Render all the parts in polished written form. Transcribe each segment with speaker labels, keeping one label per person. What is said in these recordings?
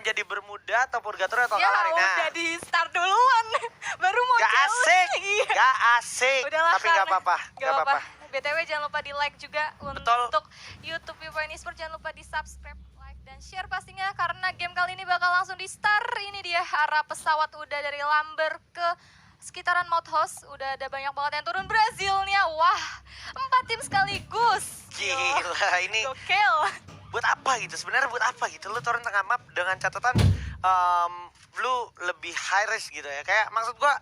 Speaker 1: menjadi Bermuda atau Purgatory atau
Speaker 2: Ya
Speaker 1: Kalarina?
Speaker 2: udah di start duluan. Baru mau
Speaker 1: Gak
Speaker 2: challenge.
Speaker 1: asik,
Speaker 2: Iya.
Speaker 1: gak asik.
Speaker 2: Udahlah,
Speaker 1: Tapi gak apa-apa,
Speaker 2: Gak apa-apa. BTW jangan lupa di like juga
Speaker 1: Betul.
Speaker 2: untuk YouTube Viewpoint Esports. Jangan lupa di subscribe, like, dan share pastinya. Karena game kali ini bakal langsung di start. Ini dia arah pesawat udah dari Lamber ke sekitaran Mount House. Udah ada banyak banget yang turun. Brazilnya, wah 4 tim sekaligus.
Speaker 1: Gila, ini
Speaker 2: Gokil.
Speaker 1: buat apa gitu? Sebenarnya buat apa gitu? Lu turun tengah map dengan catatan lu lebih high risk gitu ya. Kayak maksud gua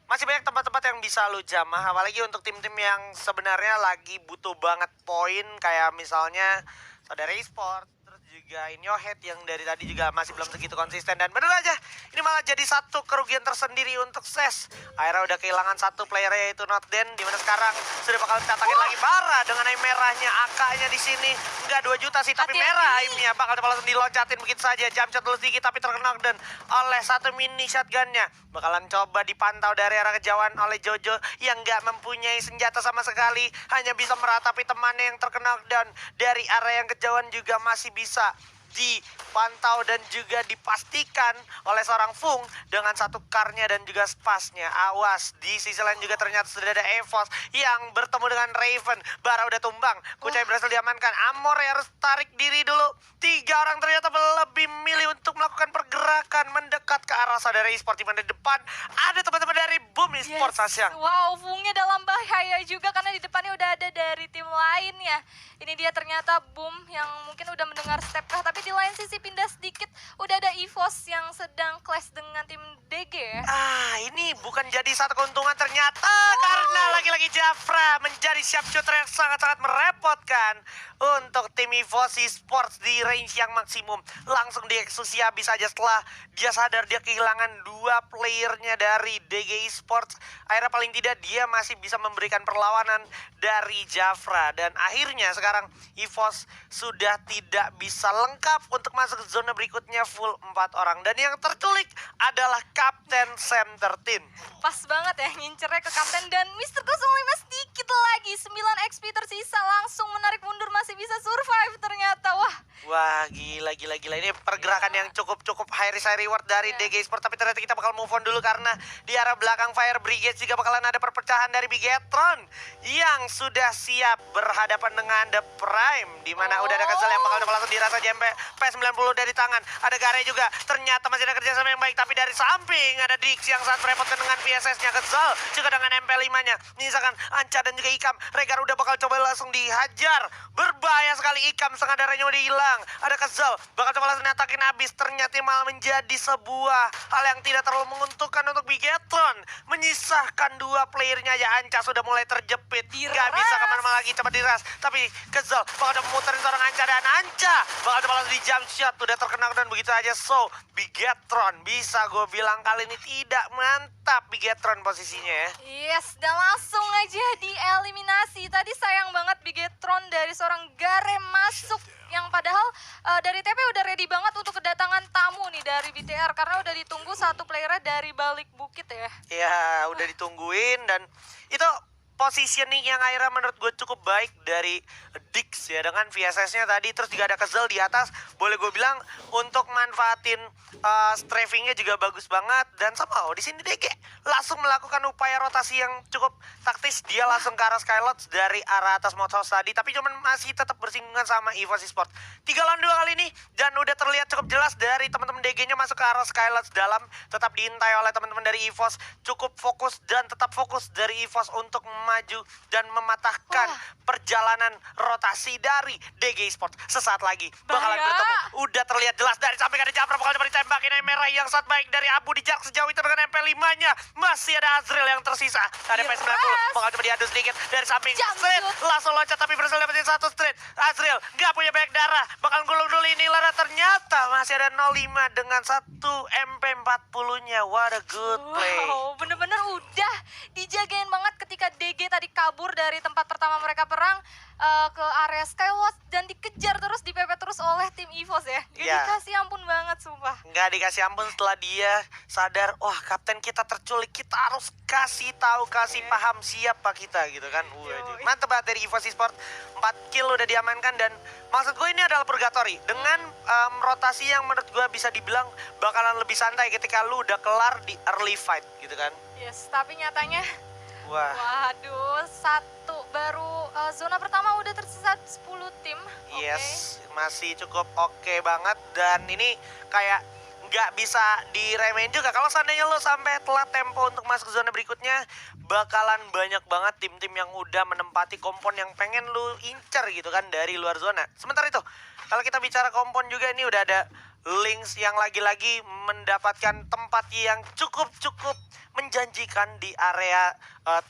Speaker 1: masih banyak tempat-tempat yang bisa lu jamah, apalagi untuk tim-tim yang sebenarnya lagi butuh banget poin, kayak misalnya Saudara Esports, terus juga In Your Head yang dari tadi juga masih belum segitu konsisten. Dan bener aja, ini malah jadi satu kerugian tersendiri untuk SES. Akhirnya udah kehilangan satu player, yaitu Notden, dimana sekarang sudah bakal catakin lagi Bara dengan aim merahnya. AK-nya di sini enggak 2 juta sih, tapi
Speaker 2: Hati-hati.
Speaker 1: merah aimnya bakal langsung diloncatin begitu saja. Jump shot dulu sedikit tapi terkena dan oleh satu mini shotgunnya. Bakalan coba dipantau dari arah kejauhan oleh Jojo yang nggak mempunyai senjata sama sekali, hanya bisa meratapi temannya yang terkena down. Dari area yang kejauhan juga masih bisa dipantau dan juga dipastikan oleh seorang Fung dengan satu karnya dan juga spasnya. Awas, di sisi lain juga ternyata sudah ada Evos yang bertemu dengan Raven. Bara udah tumbang, Kucai berhasil diamankan. Amor harus tarik diri dulu. 3 orang ternyata lebih milih untuk melakukan pergerakan mendekat ke arah Saudara Esports, di mana di depan ada teman-teman dari Boom Esports. Asyang.
Speaker 2: Wow, Fungnya dalam bahaya juga karena di depannya udah ada dari tim lain ya. Ini dia ternyata Boom yang mungkin udah mendengar step kah, tapi di lain sisi pindah sedikit udah ada EVOS yang sedang clash dengan tim DG ya.
Speaker 1: Ini bukan jadi satu keuntungan ternyata, karena lagi-lagi Jafra menjadi sharpshooter yang sangat-sangat merepotkan untuk tim EVOS Esports di range yang maksimum. Langsung dieksekusi habis saja setelah dia sadar dia kehilangan 2 playernya dari DG Esports. Akhirnya paling tidak dia masih bisa memberikan perlawanan dari Jafra. Dan akhirnya sekarang EVOS sudah tidak bisa lengkap untuk masuk ke zona berikutnya full 4 orang. Dan yang terculik adalah Kapten Sam 13.
Speaker 2: Pas banget ya ngincernya ke kapten, dan Mr. 05 sedikit lagi 9 XP tersisa langsung menarik mundur, masih bisa survive ternyata.
Speaker 1: Wah, gila. Ini pergerakan yang cukup high risk high reward dari DG Esports. Tapi ternyata kita bakal move on dulu karena di arah belakang Fire Brigade juga bakalan ada perpecahan dari Bigetron yang sudah siap berhadapan dengan The Prime, di mana udah ada Kesel yang bakal langsung dirasa jempe P90 dari tangan. Ada Gare juga, ternyata masih ada kerjasama yang baik, tapi dari samping ada Dix yang sangat merepotkan dengan PSS-nya. Kesel juga dengan MP5-nya. Misalkan Anca dan juga Ikam, Regar udah bakal coba langsung dihajar. Berbahaya sekali Ikam, setengah darahnya udah hilang. Ada Kesel, bakal coba langsung nyatakin habis. Ternyata malah menjadi sebuah hal yang tidak terlalu menguntungkan untuk Bigetron. Menyisahkan 2 playernya aja. Anca sudah mulai terjepit, gak bisa kemana-mana lagi, cepat diras. Tapi Kesel bakal memuterin seorang Anca, dan Anca bakal coba langsung di jump shot. Udah terkena dan begitu aja. So, Bigetron bisa gue bilang kali ini tidak mantap Bigetron posisinya ya.
Speaker 2: Yes, dan langsung aja dieliminasi. Tadi sayang banget Bigetron dari seorang Gare masuk, yang padahal dari TP udah ready banget untuk kedatangan tamu nih dari BTR, karena udah ditunggu satu playernya dari balik bukit ya.
Speaker 1: Ya, udah ditungguin, dan itu positioning yang akhirnya menurut gue cukup baik dari Dix ya, dengan VSS-nya tadi. Terus juga ada Kesel di atas, boleh gue bilang untuk manfaatin strafingnya juga bagus banget. Dan somehow di sini DG langsung melakukan upaya rotasi yang cukup taktis. Dia langsung ke arah Skylots dari arah atas Mount House tadi, tapi cuman masih tetap bersinggungan sama EVOS Esports. 3 lawan 2 kali ini, dan udah terlihat cukup jelas dari teman-teman DG-nya masuk ke arah Skylots dalam. Tetap diintai oleh teman-teman dari EVOS, cukup fokus dan tetap fokus dari EVOS untuk maju dan mematahkan perjalanan rotasi dari DG Esports. Sesaat lagi bakalan bertemu. Udah terlihat jelas dari samping ada Jafra bakal coba ditembakin aim merah yang sangat baik dari Abu di jarak sejauh itu dengan MP5-nya. Masih ada Azril yang tersisa. Ada P90 bakal coba diadu sedikit dari samping. Street langsung loncat tapi berhasil dapetin satu Street. Azril gak punya banyak darah, bakal gulung dulu ini Lara. Ternyata masih ada 05 dengan satu MP40-nya. What a good play.
Speaker 2: Wow, bener-bener udah dijagain banget ketika DG GG tadi kabur dari tempat pertama mereka perang ke area Skywatch dan dikejar terus, dipepet terus oleh tim EVOS ya. Jadi
Speaker 1: Iya.
Speaker 2: kasih ampun banget sumpah.
Speaker 1: Nggak dikasih ampun setelah dia sadar, wah kapten kita terculik, kita harus kasih tahu, kasih paham siapa kita gitu kan.
Speaker 2: Yoi.
Speaker 1: Mantep banget dari EVOS Esports, 4 kill udah diamankan dan maksud gue ini adalah purgatory dengan rotasi yang menurut gue bisa dibilang bakalan lebih santai ketika lu udah kelar di early fight gitu kan.
Speaker 2: Yes, tapi nyatanya
Speaker 1: Wah,
Speaker 2: waduh, satu baru zona pertama udah tersisa 10 tim. Oke.
Speaker 1: yes, masih cukup oke banget dan ini kayak nggak bisa diremehin juga. Kalau seandainya lo sampai telat tempo untuk masuk ke zona berikutnya, bakalan banyak banget tim-tim yang udah menempati kompon yang pengen lo incer gitu kan dari luar zona. Sementara itu, kalau kita bicara kompon juga ini udah ada Lynx yang lagi-lagi mendapatkan tempat yang cukup menjanjikan di area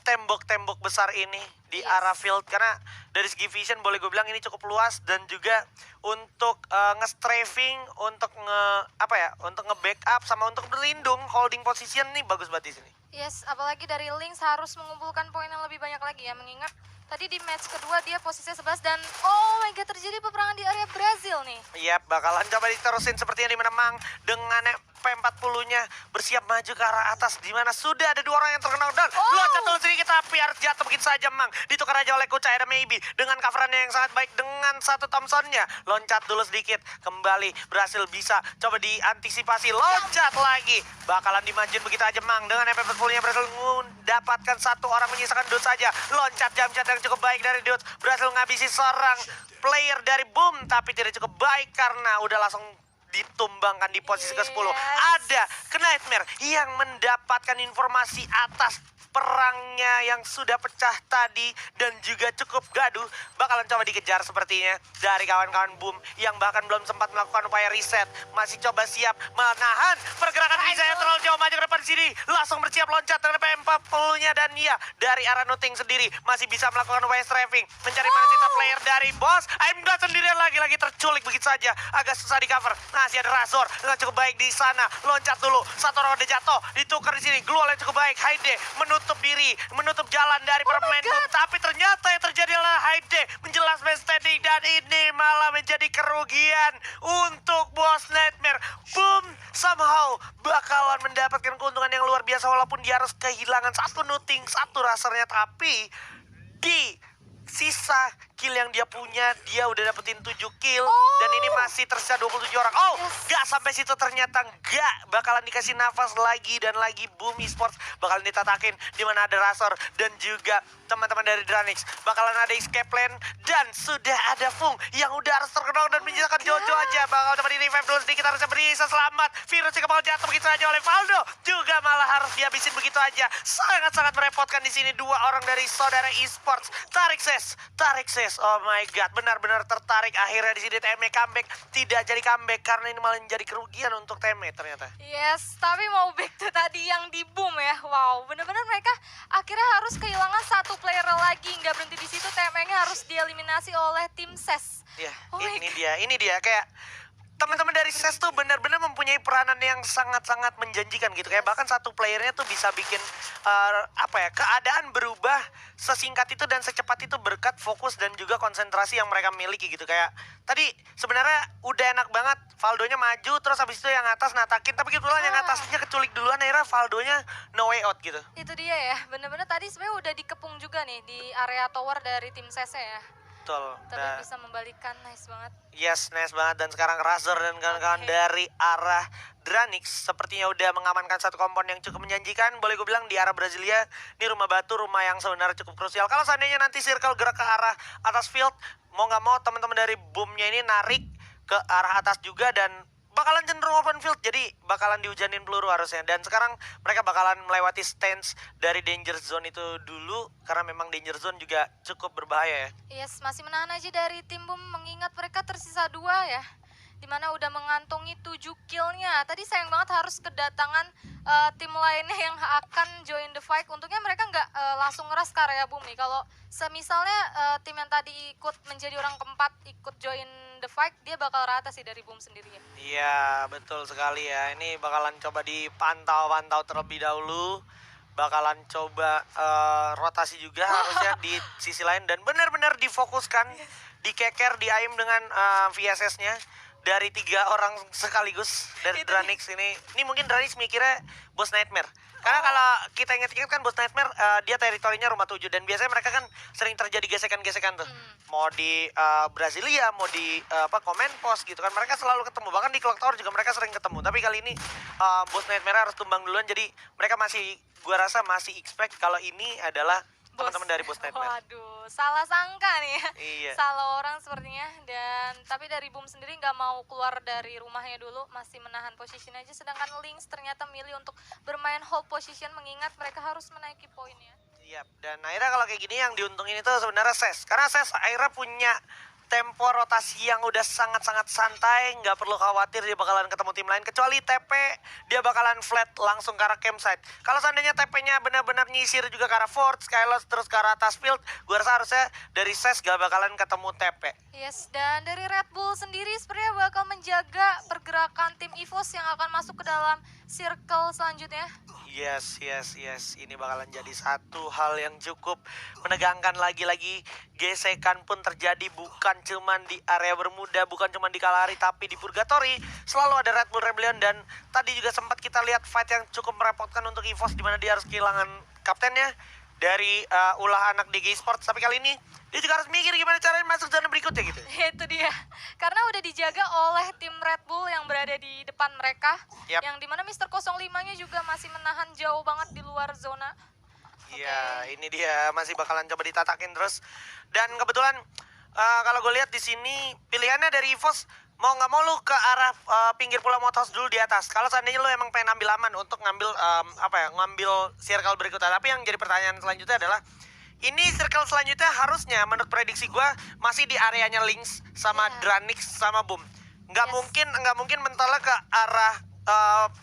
Speaker 1: tembok-tembok besar ini di
Speaker 2: Yes.
Speaker 1: arah field, karena dari segi vision boleh gue bilang ini cukup luas dan juga untuk nge-strafing, untuk untuk nge-backup sama untuk berlindung holding position nih bagus banget di sini.
Speaker 2: Yes, apalagi dari Lynx harus mengumpulkan poin yang lebih banyak lagi ya, mengingat tadi di match kedua dia posisinya 11 dan oh my god, terjadi peperangan di area Brazil nih.
Speaker 1: Iya, bakalan coba diterusin seperti yang dimana dengan P40-nya bersiap maju ke arah atas, di mana sudah ada 2 orang yang terkenal dan loncat dulu sedikit tapi harus jatuh begitu saja Mang. Ditukar aja oleh Kucai ada Maybe dengan coverannya yang sangat baik dengan satu Thompson-nya. Loncat dulu sedikit, kembali berhasil bisa coba diantisipasi, loncat lagi. Bakalan dimajuin begitu aja Mang dengan MP40-nya berhasil mendapatkan 1 orang, menyisakan Dudes saja. Loncat jump yang cukup baik dari Dudes, berhasil ngabisi seorang player dari Boom tapi tidak cukup baik karena udah langsung ditumbangkan di posisi ke-10. Ada Knightmare yang mendapatkan informasi atas perangnya yang sudah pecah tadi dan juga cukup gaduh. Bakalan coba dikejar sepertinya dari kawan-kawan Boom yang bahkan belum sempat melakukan upaya reset. Masih coba siap menahan pergerakan Riza yang terlalu jauh maju ke depan sini. Langsung bersiap loncat dengan PM40-nya dan ya dari arah Nuting sendiri masih bisa melakukan upaya strafing, mencari mana sisa player dari bos. Aimda sendirian lagi terculik begitu saja, agak susah di cover. Masih ada Razor dengan cukup baik di sana. Loncat dulu, 1 orang udah jatuh, ditukar di sini. Glue yang cukup baik, Haide menutup diri, menutup jalan dari permain Boom. Tapi ternyata yang terjadi adalah Haide menjelas base standing dan ini malah menjadi kerugian untuk bos Nightmare. Boom somehow bakalan mendapatkan keuntungan yang luar biasa walaupun dia harus kehilangan 1 Nuting, 1 Razornya, tapi di sisa kill yang dia punya, dia udah dapetin 7 kill dan ini masih tersisa 27 orang. Gak sampai situ ternyata, gak bakalan dikasih nafas lagi dan lagi. Boom Esports bakalan ditatakin di mana ada Razor dan juga teman-teman dari Dranix. Bakalan ada escape plan dan sudah ada Fung yang udah harus terkenal dan menyisakan Jojo aja. Bakal coba di revive dulu sedikit, harusnya bisa selamat. Virus juga bakal jatuh begitu aja oleh Valdo, juga malah harus dihabisin begitu aja. Sangat-sangat merepotkan di sini 2 orang dari saudara Esports. Tarik Ses, oh my god, benar-benar tertarik. Akhirnya di sini TME comeback, tidak jadi comeback karena ini malah menjadi kerugian untuk TME ternyata.
Speaker 2: Yes, tapi mau back to tadi yang di Boom ya. Wow, benar-benar mereka akhirnya harus kehilangan 1 player lagi. Nggak berhenti di situ, TME-nya harus dieliminasi oleh tim SES.
Speaker 1: Iya,
Speaker 2: Oh my
Speaker 1: ini dia kayak teman-teman dari SES tuh benar-benar mempunyai peranan yang sangat-sangat menjanjikan gitu. Kayak bahkan 1 playernya tuh bisa bikin keadaan berubah sesingkat itu dan secepat itu berkat fokus dan juga konsentrasi yang mereka miliki gitu. Kayak tadi sebenarnya udah enak banget, Valdonya maju terus habis itu yang atas natakin, tapi kebetulan yang atasnya keculik duluan, akhirnya Valdonya no way out gitu.
Speaker 2: Itu dia ya, bener-bener tadi sebenarnya udah dikepung juga nih di area tower dari tim SES ya.
Speaker 1: Betul.
Speaker 2: Tapi bisa membalikan, nice banget.
Speaker 1: Yes, nice banget. Dan sekarang Razor dan kawan-kawan dari arah Dranix sepertinya udah mengamankan 1 kompon yang cukup menjanjikan. Boleh gue bilang di arah Brasilia, ini rumah batu, rumah yang sebenarnya cukup krusial. Kalau seandainya nanti circle gerak ke arah atas field, mau nggak mau teman-teman dari Boomnya ini narik ke arah atas juga dan bakalan cenderung open field, jadi bakalan dihujanin peluru harusnya. Dan sekarang mereka bakalan melewati stance dari danger zone itu dulu karena memang danger zone juga cukup berbahaya ya.
Speaker 2: Yes, masih menahan aja dari tim Boom mengingat mereka tersisa 2 ya, dimana udah mengantongi 7 killnya. Tadi sayang banget harus kedatangan tim lainnya yang akan join the fight. Untungnya mereka nggak langsung ngeras ke area Boom nih. Kalau semisalnya tim yang tadi ikut menjadi orang keempat ikut join the fight, dia bakal rata sih dari Boom sendiri ya.
Speaker 1: Iya, betul sekali ya. Ini bakalan coba dipantau-pantau terlebih dahulu. bakalan coba rotasi juga harusnya di sisi lain dan benar-benar difokuskan, dikeker, di-aim dengan VSS-nya dari 3 orang sekaligus dari Dranix ini. Ini mungkin Dranix mikirnya Boss Nightmare. Karena kalau kita ingat-ingat kan Boss Nightmare dia teritorinya rumah 7 dan biasanya mereka kan sering terjadi gesekan-gesekan tuh. Mau di Brasilia, mau di Command Post gitu kan, mereka selalu ketemu. Bahkan di Clock Tower juga mereka sering ketemu. Tapi kali ini Boss Nightmare harus tumbang duluan, jadi mereka masih, gua rasa masih expect kalau ini adalah teman-teman dari Boss Nightmare.
Speaker 2: Waduh, salah sangka nih ya.
Speaker 1: Iya.
Speaker 2: Salah orang sepertinya. Dan tapi dari Boom sendiri nggak mau keluar dari rumahnya dulu, masih menahan position aja. Sedangkan Lynx ternyata milih untuk bermain hold position, mengingat mereka harus menaiki poinnya.
Speaker 1: Yap, dan akhirnya kalau kayak gini yang diuntungin itu sebenarnya Ses. Karena Ses akhirnya punya tempo rotasi yang udah sangat-sangat santai, nggak perlu khawatir dia bakalan ketemu tim lain. Kecuali TP, dia bakalan flat langsung ke arah campsite. Kalau seandainya TP-nya benar-benar nyisir juga ke arah Fort, Skylos, terus ke arah atas field, gue rasa harusnya dari Ses gak bakalan ketemu TP.
Speaker 2: Yes, dan dari Red Bull sendiri sepertinya bakal menjaga pergerakan tim EVOS yang akan masuk ke dalam circle selanjutnya.
Speaker 1: Yes. Ini bakalan jadi satu hal yang cukup menegangkan. Lagi-lagi gesekan pun terjadi bukan cuman di area Bermuda, bukan cuman di Kalahari, tapi di Purgatory selalu ada Red Bull Rebellion. Dan tadi juga sempat kita lihat fight yang cukup merepotkan untuk EVOS, di mana dia harus kehilangan kaptennya dari ulah anak DG Esports. Tapi kali ini dia juga harus mikir gimana caranya masuk zona berikutnya gitu.
Speaker 2: Itu dia, karena udah dijaga oleh tim Red Bull yang berada di depan mereka.
Speaker 1: Yap.
Speaker 2: Yang dimana Mr. 05-nya juga masih menahan jauh banget di luar zona.
Speaker 1: Iya, ini dia masih bakalan coba ditatakin terus. Dan kebetulan kalau gue lihat di sini pilihannya dari EVOS mau nggak mau lu ke arah pinggir pulau Motos dulu di atas. Kalau seandainya lu emang pengen ambil aman untuk ngambil ngambil circle berikutnya. Tapi yang jadi pertanyaan selanjutnya adalah ini circle selanjutnya harusnya menurut prediksi gue masih di areanya Lynx sama Dranix sama Boom. Nggak mungkin mentalnya ke arah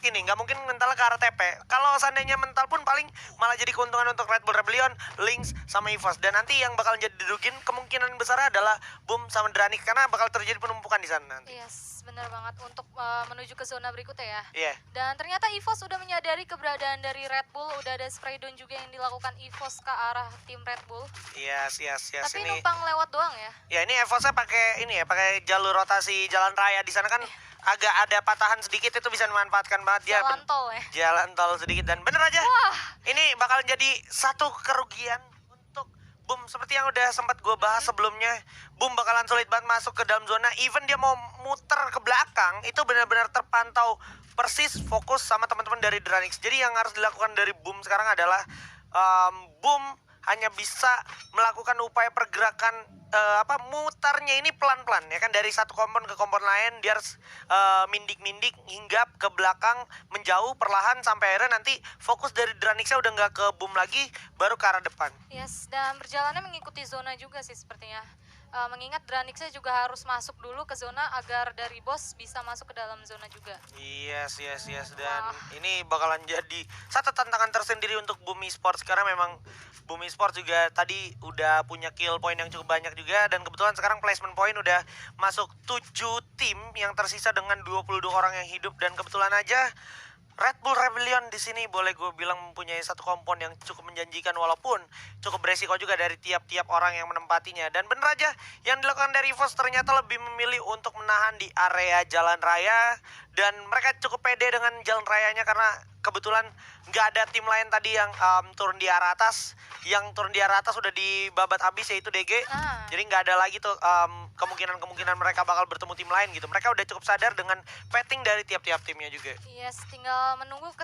Speaker 1: nggak mungkin mental ke arah TP. Kalau seandainya mental pun paling malah jadi keuntungan untuk Red Bull Rebellion, Lynx sama EVOS. Dan nanti yang bakal jadi dirugin kemungkinan besar adalah Boom sama Dranix karena bakal terjadi penumpukan di sana nanti.
Speaker 2: Yes, benar banget untuk menuju ke zona berikutnya ya.
Speaker 1: Iya.
Speaker 2: Dan ternyata EVOS sudah menyadari keberadaan dari Red Bull. Udah ada spray down juga yang dilakukan EVOS ke arah tim Red Bull.
Speaker 1: Yes.
Speaker 2: Tapi
Speaker 1: Ini
Speaker 2: numpang lewat doang ya.
Speaker 1: ya ini EVOS-nya pakai jalur rotasi jalan raya di sana kan. Agak ada patahan sedikit, itu bisa memanfaatkan banget dia.
Speaker 2: Jalan tol ya.
Speaker 1: Jalan tol sedikit dan bener aja.
Speaker 2: Wah.
Speaker 1: Ini bakal jadi satu kerugian untuk Boom. Seperti yang udah sempat gue bahas sebelumnya, Boom bakalan sulit banget masuk ke dalam zona. Even dia mau muter ke belakang, itu benar-benar terpantau persis fokus sama teman-teman dari Dranix. Jadi yang harus dilakukan dari Boom sekarang adalah Boom hanya bisa melakukan upaya pergerakan mutarnya ini pelan-pelan ya kan, dari satu kompon ke kompon lain. Dia harus mindik-mindik hingga ke belakang, menjauh perlahan sampai akhirnya nanti fokus dari Dranixnya udah nggak ke Boom lagi, baru ke arah depan.
Speaker 2: Yes, dan berjalannya mengikuti zona juga sih sepertinya. Mengingat Dranixnya juga harus masuk dulu ke zona agar dari bos bisa masuk ke dalam zona juga.
Speaker 1: Yes. Dan ini bakalan jadi satu tantangan tersendiri untuk Boom Esports karena memang Boom Esports juga tadi udah punya kill point yang cukup banyak juga, dan kebetulan sekarang placement point udah masuk 7 tim yang tersisa dengan 22 orang yang hidup. Dan kebetulan aja Red Bull Rebellion di sini boleh gue bilang mempunyai satu kompon yang cukup menjanjikan walaupun cukup beresiko juga dari tiap-tiap orang yang menempatinya. Dan bener aja yang dilakukan dari EVOS ternyata lebih memilih untuk menahan di area jalan raya, dan mereka cukup pede dengan jalan rayanya karena kebetulan nggak ada tim lain tadi yang turun di arah atas. Yang turun di arah atas sudah dibabat habis, yaitu DG. Jadi nggak ada lagi tuh kemungkinan mereka bakal bertemu tim lain gitu. Mereka udah cukup sadar dengan petting dari tiap-tiap timnya juga.
Speaker 2: Yes, tinggal menunggu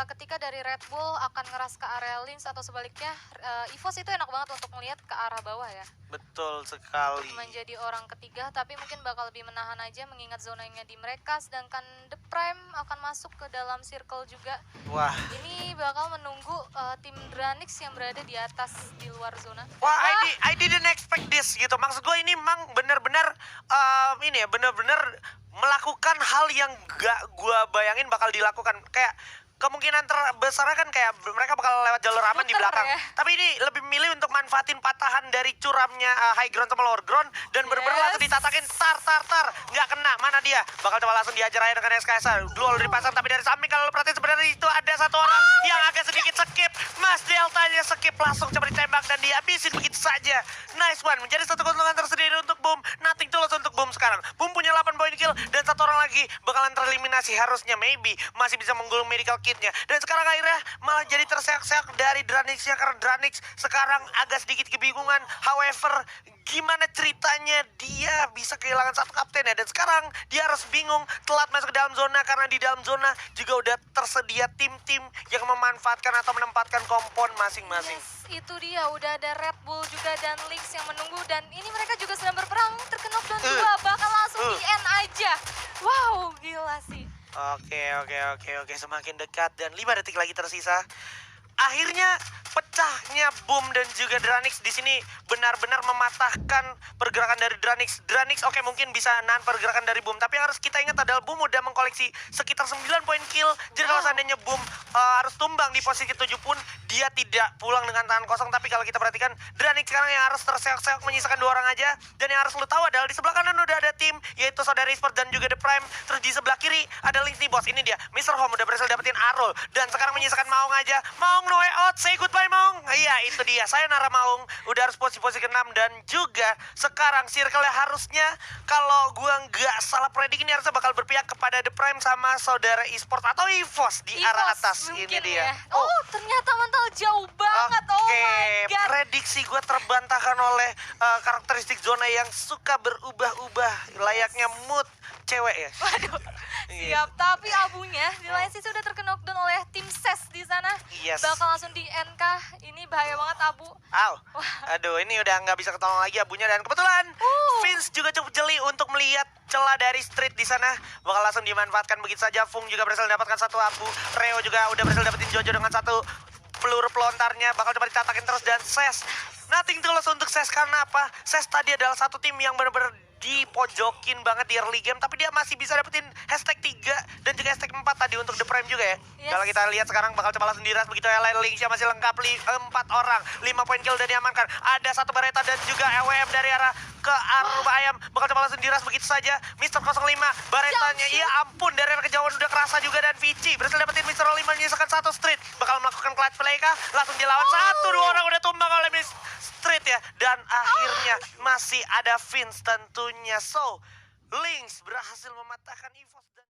Speaker 2: ketika dari Red Bull akan ngeras ke area Lynx atau sebaliknya. EVOS itu enak banget untuk melihat ke arah bawah ya.
Speaker 1: Betul sekali.
Speaker 2: Menjadi orang ketiga, tapi mungkin bakal lebih menahan aja mengingat zonanya di mereka. Sedangkan The Prime akan masuk ke dalam circle juga.
Speaker 1: Wah.
Speaker 2: Ini bakal menunggu tim Dranix yang berada di atas di luar zona.
Speaker 1: Wah, I didn't expect this gitu. Maksud gue ini memang benar-benar benar-benar melakukan hal yang gak gue bayangin bakal dilakukan. Kayak kemungkinan terbesarnya kan kayak mereka bakal lewat jalur aman di belakang.
Speaker 2: Ya.
Speaker 1: Tapi ini lebih memilih untuk manfaatin patahan dari curamnya high ground sama lower ground dan bener-bener langsung ditatakin tar. Nggak kena, mana dia? Bakal coba langsung diajar aja dengan SKS. Dulu dari pasang, tapi dari samping kalau perhatiin sebenarnya itu ada satu orang yang agak sedikit sedikit skip. Mas Deltanya skip langsung coba ditembak dan dihabisin begitu saja. Nice one, menjadi satu keuntungan tersendiri untuk Boom. Nothing tulus untuk Boom sekarang. Boom punya 8 poin kill dan satu orang lagi bakalan tereliminasi, harusnya maybe masih bisa menggulung medical kitnya. Dan sekarang akhirnya malah jadi terseok-seok dari Dranix ya, karena Dranix sekarang agak sedikit kebingungan. However, gimana ceritanya dia bisa kehilangan satu kapten ya, dan sekarang dia harus bingung telat masuk ke dalam zona karena di dalam zona juga udah tersedia tim-tim yang memanfaatkan atau menempatkan kompon masing-masing.
Speaker 2: Yes, itu dia. Udah ada Red Bull juga dan Lynx yang menunggu. Dan ini mereka juga sedang berperang. Terkena down 2. Bakal langsung di end aja. Wow, gila sih.
Speaker 1: Oke. Semakin dekat dan 5 detik lagi tersisa. Akhirnya pecahnya Boom dan juga Dranix di sini benar-benar mematahkan pergerakan dari Dranix. Dranix oke mungkin bisa nahan pergerakan dari Boom, tapi yang harus kita ingat adalah Boom udah mengkoleksi sekitar 9 poin kill. Jadi kalau seandainya Boom harus tumbang di posisi 7 pun dia tidak pulang dengan tangan kosong. Tapi kalau kita perhatikan Dranix sekarang yang harus terseok-seok menyisakan 2 orang aja. Dan yang harus lu tahu adalah di sebelah kanan udah ada tim, yaitu Saudara Esport dan juga The Prime. Terus di sebelah kiri ada Lynx nih bos. Ini dia Mr. Home udah berhasil dapetin Arul dan sekarang menyisakan Maung aja. Maung no way out, say goodbye Maung. Iya itu dia, sayonara Maung. Udah harus posisi ke-6 dan juga sekarang circle-nya harusnya kalau gua nggak salah predik ini harusnya bakal berpihak kepada The Prime sama Saudara Esport atau EVOS di arah atas. Ini dia.
Speaker 2: Ya. Oh, ternyata mental jauh banget. Oh my god.
Speaker 1: Prediksi gue terbantahkan oleh karakteristik zona yang suka berubah-ubah layaknya mood cewek ya.
Speaker 2: Waduh. Siap, tapi abunya di lain sisi udah terkena knockdown oleh tim SES di sana.
Speaker 1: Yes.
Speaker 2: Bakal langsung di NK. Ini bahaya banget abu.
Speaker 1: Au. Aduh, ini udah nggak bisa ketolong lagi abunya dan kebetulan Vince juga cukup jeli untuk melihat celah dari Street di sana. Bakal langsung dimanfaatkan begitu saja. Fung juga berhasil mendapatkan satu abu. Reo juga udah berhasil dapetin Jojo dengan satu peluru pelontarnya. Bakal coba ditatakin terus dan SES. Nothing tulus untuk SES karena apa? SES tadi adalah satu tim yang benar-benar dipojokin banget di early game, tapi dia masih bisa dapetin hashtag 3 dan juga hashtag 4 tadi untuk The Prime juga ya.
Speaker 2: Yes.
Speaker 1: Kalau kita lihat sekarang bakal coba langsung diras begitu ya, Lynx masih lengkap 4 orang, 5 poin kill dan diamankan. Ada satu Beretta dan juga LWM dari arah ke arah rumah ayam, bakal coba langsung diras begitu saja. Mr. 05 Berettanya, ya ampun dari arah kejauhan udah kerasa juga dan Vici berhasil dapetin Mr. 05 menyisakan satu Street, bakal melakukan clutch play kah? Langsung dilawan 1-2 orang udah tumbang oleh Mr. Street ya, dan akhirnya masih ada Vince tentunya. So, Lynx berhasil mematahkan EVOS.